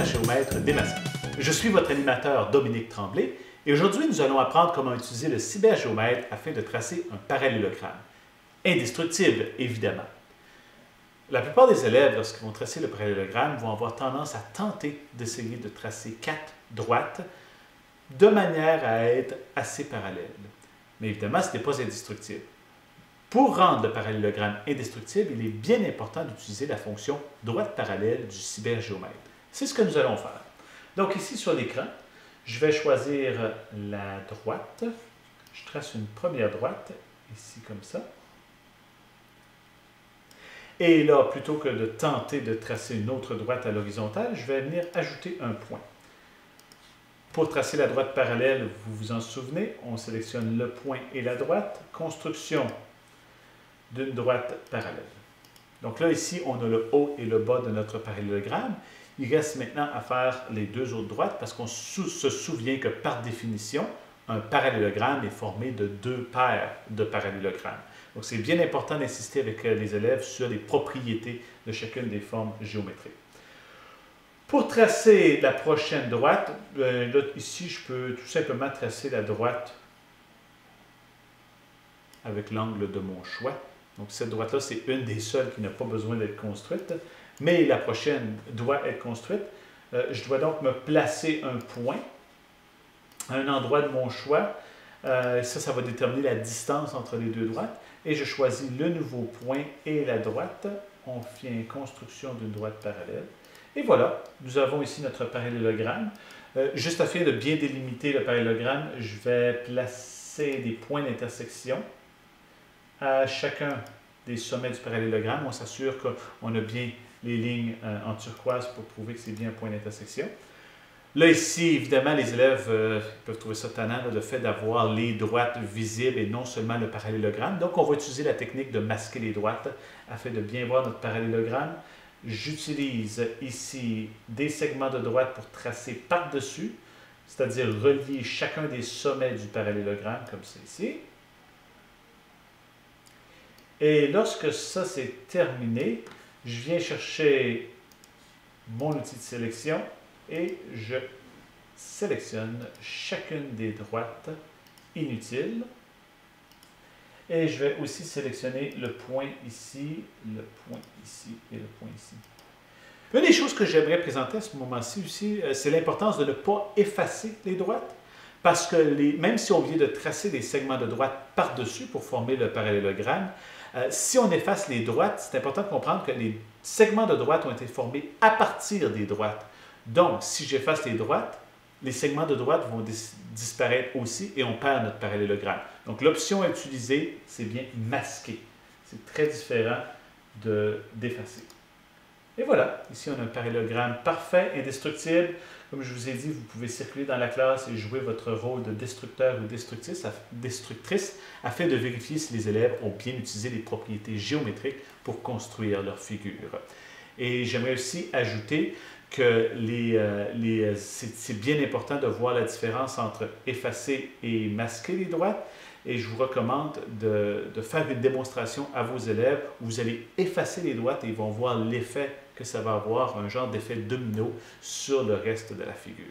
cybergéomètre démasqué. Je suis votre animateur Dominique Tremblay et aujourd'hui nous allons apprendre comment utiliser le cybergéomètre afin de tracer un parallélogramme. Indestructible, évidemment. La plupart des élèves, lorsqu'ils vont tracer le parallélogramme, vont avoir tendance à tenter d'essayer de tracer 4 droites de manière à être assez parallèles. Mais évidemment, ce n'est pas indestructible. Pour rendre le parallélogramme indestructible, il est bien important d'utiliser la fonction droite parallèle du cybergéomètre. C'est ce que nous allons faire. Donc ici sur l'écran, je vais choisir la droite. Je trace une première droite, ici comme ça. Et là, plutôt que de tenter de tracer une autre droite à l'horizontale, je vais venir ajouter un point. Pour tracer la droite parallèle, vous vous en souvenez, on sélectionne le point et la droite. Construction d'une droite parallèle. Donc là, ici, on a le haut et le bas de notre parallélogramme. Il reste maintenant à faire les deux autres droites parce qu'on se souvient que par définition, un parallélogramme est formé de deux paires de parallélogrammes. Donc c'est bien important d'insister avec les élèves sur les propriétés de chacune des formes géométriques. Pour tracer la prochaine droite, là, ici, je peux tout simplement tracer la droite avec l'angle de mon choix. Donc cette droite-là, c'est une des seules qui n'a pas besoin d'être construite, mais la prochaine doit être construite. Je dois donc me placer un point à un endroit de mon choix. Ça va déterminer la distance entre les deux droites. Et je choisis le nouveau point et la droite. On fait une construction d'une droite parallèle. Et voilà, nous avons ici notre parallélogramme. Juste afin de bien délimiter le parallélogramme, je vais placer des points d'intersection à chacun des sommets du parallélogramme. On s'assure qu'on a bien les lignes en turquoise pour prouver que c'est bien un point d'intersection. Là, ici, évidemment, les élèves peuvent trouver ça tannant, le fait d'avoir les droites visibles et non seulement le parallélogramme. Donc, on va utiliser la technique de masquer les droites afin de bien voir notre parallélogramme. J'utilise ici des segments de droite pour tracer par-dessus, c'est-à-dire relier chacun des sommets du parallélogramme, comme c'est ici. Et lorsque ça c'est terminé, je viens chercher mon outil de sélection et je sélectionne chacune des droites inutiles. Et je vais aussi sélectionner le point ici, le point ici et le point ici. Une des choses que j'aimerais présenter à ce moment-ci aussi, c'est l'importance de ne pas effacer les droites. Parce que même si on vient de tracer des segments de droite par-dessus pour former le parallélogramme, si on efface les droites, c'est important de comprendre que les segments de droite ont été formés à partir des droites. Donc, si j'efface les droites, les segments de droite vont disparaître aussi et on perd notre parallélogramme. Donc, l'option à utiliser, c'est bien masquer. C'est très différent d'effacer. Et voilà, ici on a un parallélogramme parfait, indestructible. Comme je vous ai dit, vous pouvez circuler dans la classe et jouer votre rôle de destructeur ou destructrice afin de vérifier si les élèves ont bien utilisé les propriétés géométriques pour construire leur figure. Et j'aimerais aussi ajouter que c'est bien important de voir la différence entre effacer et masquer les droites. Et je vous recommande de faire une démonstration à vos élèves où vous allez effacer les droites et ils vont voir l'effet que ça va avoir, un genre d'effet domino sur le reste de la figure.